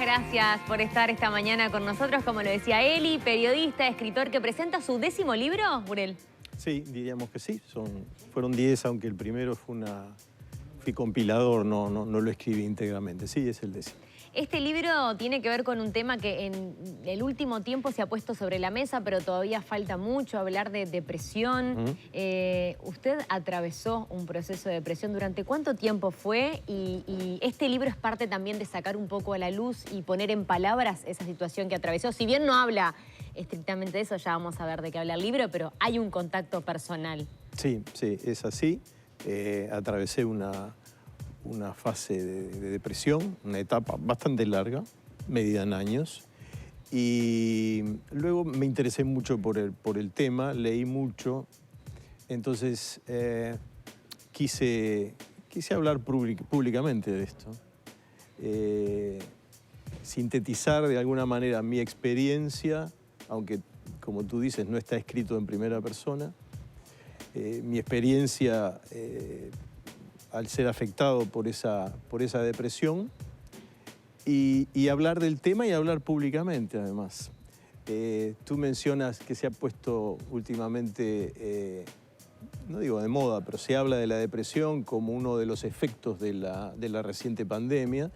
gracias por estar esta mañana con nosotros. Como lo decía Eli, periodista, escritor que presenta su 10º libro, Burel. Sí, diríamos que sí. Fueron 10, aunque el primero fui compilador, no lo escribí íntegramente. Sí, es el 10º. Este libro tiene que ver con un tema que en el último tiempo se ha puesto sobre la mesa, pero todavía falta mucho hablar de depresión. Usted atravesó un proceso de depresión. ¿Durante cuánto tiempo fue? Y este libro es parte también de sacar un poco a la luz y poner en palabras esa situación que atravesó. Si bien no habla estrictamente de eso, ya vamos a ver de qué habla el libro, pero hay un contacto personal. Sí, es así. Atravesé una fase de depresión, una etapa bastante larga, medida en años. Y luego me interesé mucho por el tema, leí mucho. Entonces quise hablar públicamente de esto. Sintetizar de alguna manera mi experiencia, aunque como tú dices no está escrito en primera persona. Mi experiencia al ser afectado por esa depresión y hablar del tema y hablar públicamente además. Tú mencionas que se ha puesto últimamente, no digo de moda, pero se habla de la depresión como uno de los efectos de la reciente pandemia.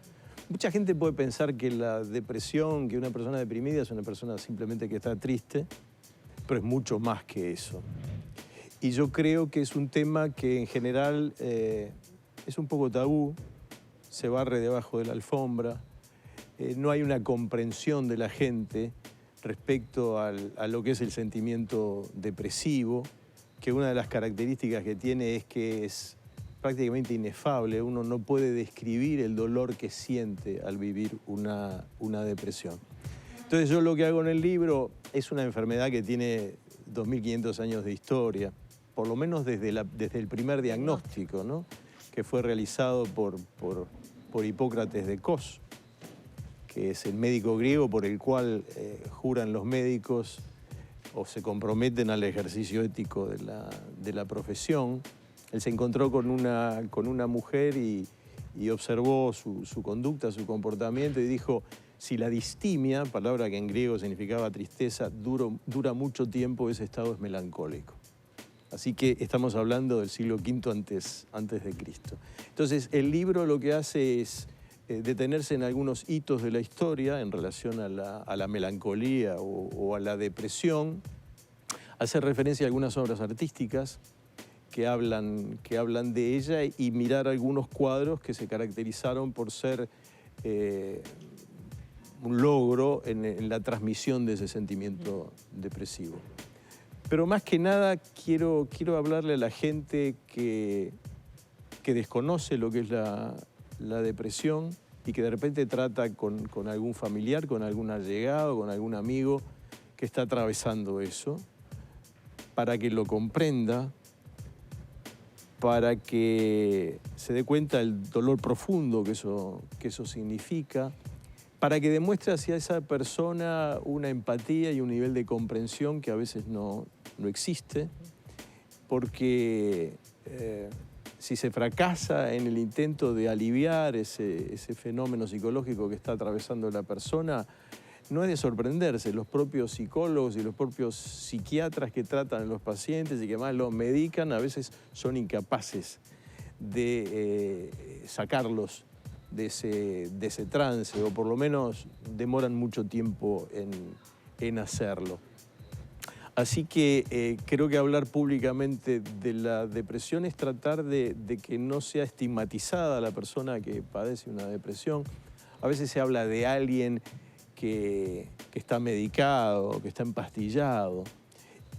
Mucha gente puede pensar que la depresión, que una persona deprimida es una persona simplemente que está triste, pero es mucho más que eso. Y yo creo que es un tema que en general es un poco tabú, se barre debajo de la alfombra, no hay una comprensión de la gente respecto a lo que es el sentimiento depresivo, que una de las características que tiene es que es prácticamente inefable, uno no puede describir el dolor que siente al vivir una depresión. Entonces yo lo que hago en el libro es una enfermedad que tiene 2500 años de historia, por lo menos desde el primer diagnóstico, ¿no?, que fue realizado por Hipócrates de Cos, que es el médico griego por el cual juran los médicos o se comprometen al ejercicio ético de la profesión. Él se encontró con una mujer y observó su conducta, su comportamiento y dijo: si la distimia, palabra que en griego significaba tristeza, dura mucho tiempo, ese estado es melancólico. Así que estamos hablando del siglo V antes de Cristo. Entonces, el libro lo que hace es detenerse en algunos hitos de la historia en relación a la melancolía o a la depresión, hacer referencia a algunas obras artísticas que hablan de ella y mirar algunos cuadros que se caracterizaron por ser un logro en la transmisión de ese sentimiento depresivo. Pero más que nada quiero hablarle a la gente que desconoce lo que es la depresión y que de repente trata con algún familiar, con algún allegado, con algún amigo que está atravesando eso, para que lo comprenda, para que se dé cuenta del dolor profundo que eso significa, para que demuestre hacia esa persona una empatía y un nivel de comprensión que a veces no existe, porque si se fracasa en el intento de aliviar ese fenómeno psicológico que está atravesando la persona, no es de sorprenderse. Los propios psicólogos y los propios psiquiatras que tratan a los pacientes y que más los medican a veces son incapaces de sacarlos de ese trance, o por lo menos demoran mucho tiempo en hacerlo. Así que creo que hablar públicamente de la depresión es tratar de que no sea estigmatizada la persona que padece una depresión. A veces se habla de alguien que está medicado, que está empastillado,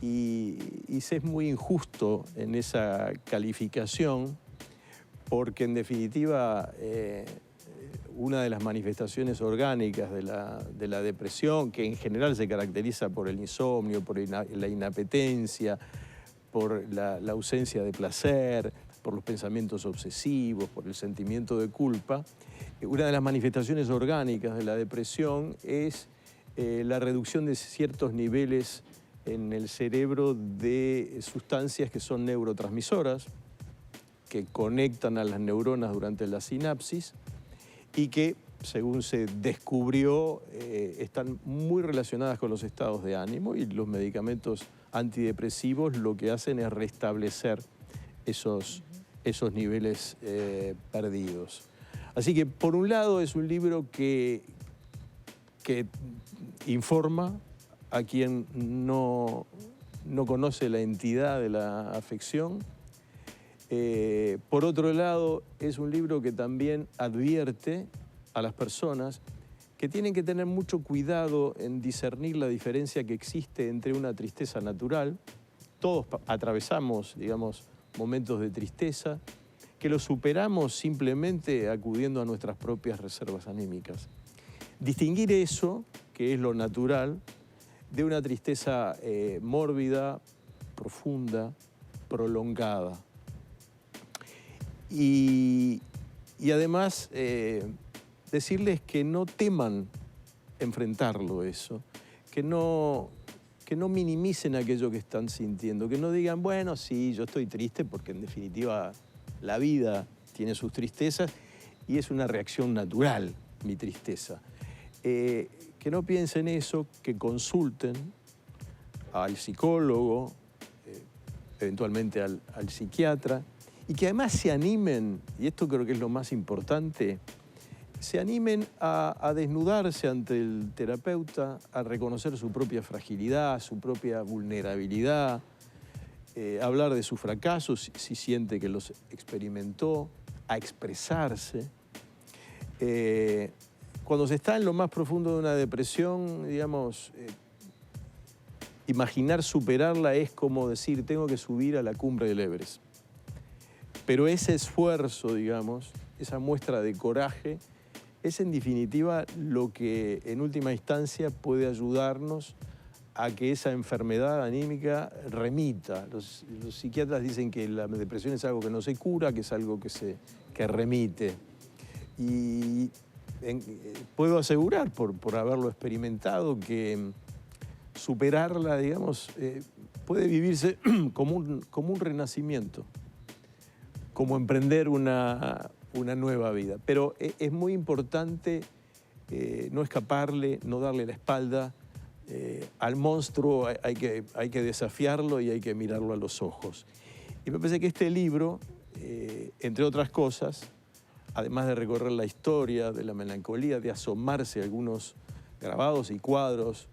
y se es muy injusto en esa calificación, porque en definitiva una de las manifestaciones orgánicas de la depresión, que en general se caracteriza por el insomnio, por la inapetencia, por la ausencia de placer, por los pensamientos obsesivos, por el sentimiento de culpa, una de las manifestaciones orgánicas de la depresión es la reducción de ciertos niveles en el cerebro de sustancias que son neurotransmisoras, que conectan a las neuronas durante la sinapsis y que según se descubrió, están muy relacionadas con los estados de ánimo, y los medicamentos antidepresivos lo que hacen es restablecer esos niveles perdidos. Así que, por un lado, es un libro que informa a quien no conoce la entidad de la afección. Por otro lado, es un libro que también advierte a las personas que tienen que tener mucho cuidado en discernir la diferencia que existe entre una tristeza natural. Todos atravesamos, digamos, momentos de tristeza, que los superamos simplemente acudiendo a nuestras propias reservas anímicas. Distinguir eso, que es lo natural, de una tristeza mórbida, profunda, prolongada. Y además decirles que no teman enfrentarlo eso, que no minimicen aquello que están sintiendo, que no digan, bueno, sí, yo estoy triste, porque en definitiva la vida tiene sus tristezas y es una reacción natural mi tristeza. Que no piensen eso, que consulten al psicólogo, eventualmente al psiquiatra, y que además se animen, y esto creo que es lo más importante, se animen a desnudarse ante el terapeuta, a reconocer su propia fragilidad, su propia vulnerabilidad, hablar de sus fracasos si siente que los experimentó, a expresarse. Cuando se está en lo más profundo de una depresión, digamos, imaginar superarla es como decir, tengo que subir a la cumbre del Everest. Pero ese esfuerzo, digamos, esa muestra de coraje, es en definitiva lo que en última instancia puede ayudarnos a que esa enfermedad anímica remita. Los psiquiatras dicen que la depresión es algo que no se cura, que es algo que remite. Y puedo asegurar, por haberlo experimentado, que superarla, digamos, puede vivirse como un renacimiento, como emprender una nueva vida. Pero es muy importante no escaparle, no darle la espalda. Al monstruo hay que desafiarlo y hay que mirarlo a los ojos. Y me parece que este libro, entre otras cosas, además de recorrer la historia de la melancolía, de asomarse a algunos grabados y cuadros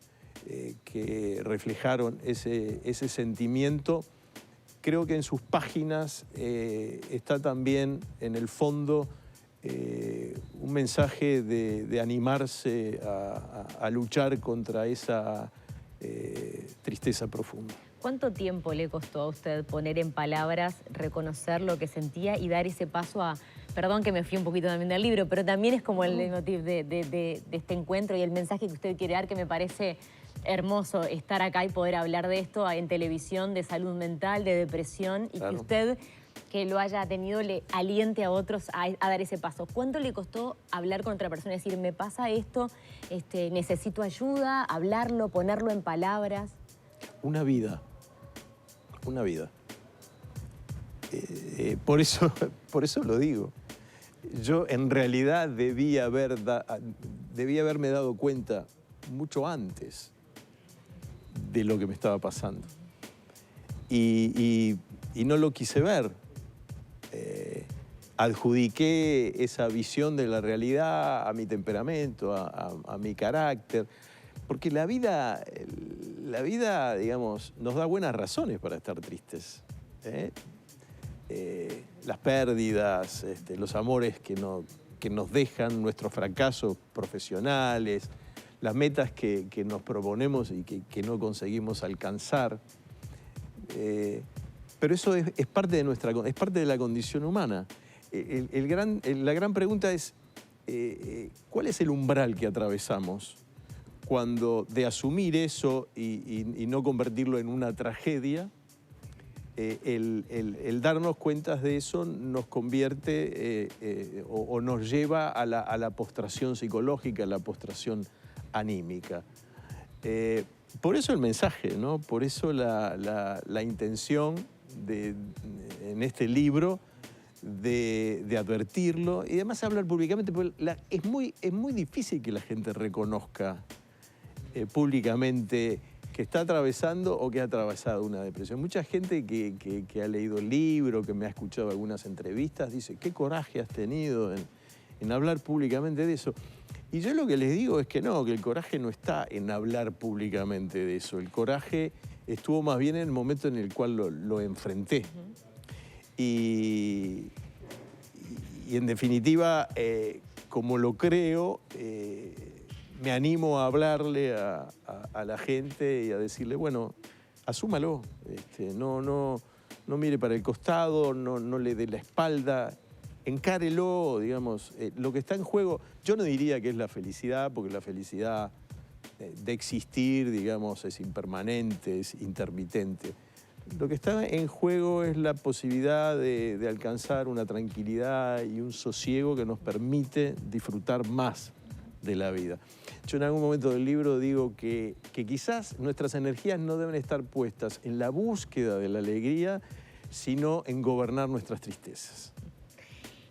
que reflejaron ese sentimiento, creo que en sus páginas está también, en el fondo, un mensaje de animarse a luchar contra esa tristeza profunda. ¿Cuánto tiempo le costó a usted poner en palabras, reconocer lo que sentía y dar ese paso a... Perdón que me fui un poquito también del libro, pero también es como el motivo de este encuentro y el mensaje que usted quiere dar, que me parece hermoso estar acá y poder hablar de esto en televisión, de salud mental, de depresión, y que usted, que lo haya tenido, le aliente a otros a dar ese paso. ¿Cuánto le costó hablar con otra persona y decir, me pasa esto, necesito ayuda, hablarlo, ponerlo en palabras? Una vida. Una vida. Por eso lo digo. Yo en realidad debía haberme dado cuenta mucho antes de lo que me estaba pasando. Y no lo quise ver. Adjudiqué esa visión de la realidad a mi temperamento, a mi carácter, porque la vida, digamos, nos da buenas razones para estar tristes. Las pérdidas, los amores que nos dejan, nuestros fracasos profesionales, las metas que nos proponemos y que no conseguimos alcanzar. Pero eso es parte de es parte de la condición humana. La gran pregunta es, ¿cuál es el umbral que atravesamos cuando de asumir eso y no convertirlo en una tragedia, el darnos cuenta de eso nos convierte o nos lleva a la postración psicológica, a la postración anímica? Por eso el mensaje, ¿no? Por eso la intención en este libro de advertirlo y además hablar públicamente, porque es muy difícil que la gente reconozca públicamente que está atravesando o que ha atravesado una depresión. Mucha gente que ha leído el libro, que me ha escuchado algunas entrevistas, dice, qué coraje has tenido en hablar públicamente de eso. Y yo lo que les digo es que no, que el coraje no está en hablar públicamente de eso. El coraje estuvo más bien en el momento en el cual lo enfrenté. Y en definitiva, como lo creo, me animo a hablarle a la gente y a decirle, bueno, asúmalo, no mire para el costado, no le dé la espalda, encárelo, digamos. Lo que está en juego, yo no diría que es la felicidad, porque la felicidad de existir, digamos, es impermanente, es intermitente. Lo que está en juego es la posibilidad de alcanzar una tranquilidad y un sosiego que nos permite disfrutar más de la vida. Yo en algún momento del libro digo que quizás nuestras energías no deben estar puestas en la búsqueda de la alegría, sino en gobernar nuestras tristezas.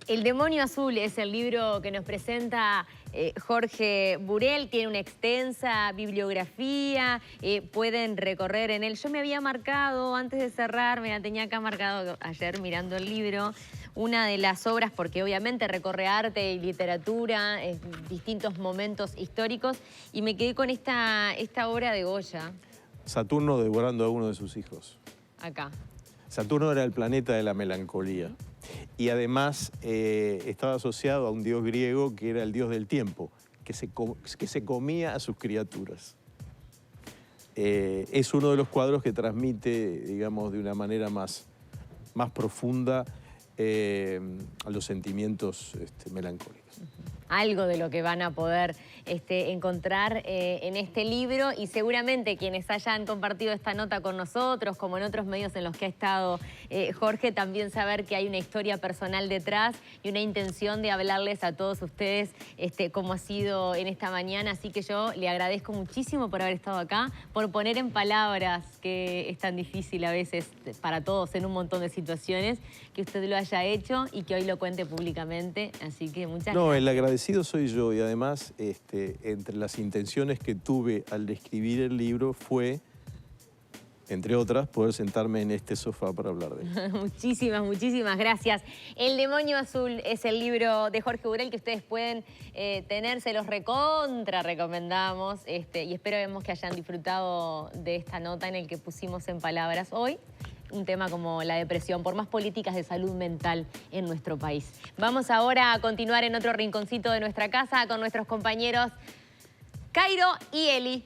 El demonio azul es el libro que nos presenta Jorge Burell. Tiene una extensa bibliografía, pueden recorrer en él. Yo me había marcado, antes de cerrar, me la tenía acá marcado ayer mirando el libro, una de las obras, porque obviamente recorre arte y literatura, distintos momentos históricos, y me quedé con esta obra de Goya. Saturno devorando a uno de sus hijos. Acá. Saturno era el planeta de la melancolía. Y además estaba asociado a un dios griego que era el dios del tiempo, que se comía a sus criaturas. Es uno de los cuadros que transmite, digamos, de una manera más profunda a los sentimientos melancólicos. Algo de lo que van a poder encontrar en este libro, y seguramente quienes hayan compartido esta nota con nosotros, como en otros medios en los que ha estado Jorge, también saber que hay una historia personal detrás y una intención de hablarles a todos ustedes como ha sido en esta mañana. Así que yo le agradezco muchísimo por haber estado acá, por poner en palabras, que es tan difícil a veces para todos en un montón de situaciones, que usted lo haya hecho y que hoy lo cuente públicamente. Así que muchas gracias. El agradecido soy yo, y además entre las intenciones que tuve al escribir el libro fue, entre otras, poder sentarme en este sofá para hablar de él. Muchísimas gracias. El demonio azul es el libro de Jorge Burell que ustedes pueden tener, se los recomendamos, y esperemos que hayan disfrutado de esta nota en el que pusimos en palabras hoy un tema como la depresión, por más políticas de salud mental en nuestro país. Vamos ahora a continuar en otro rinconcito de nuestra casa con nuestros compañeros Cairo y Eli.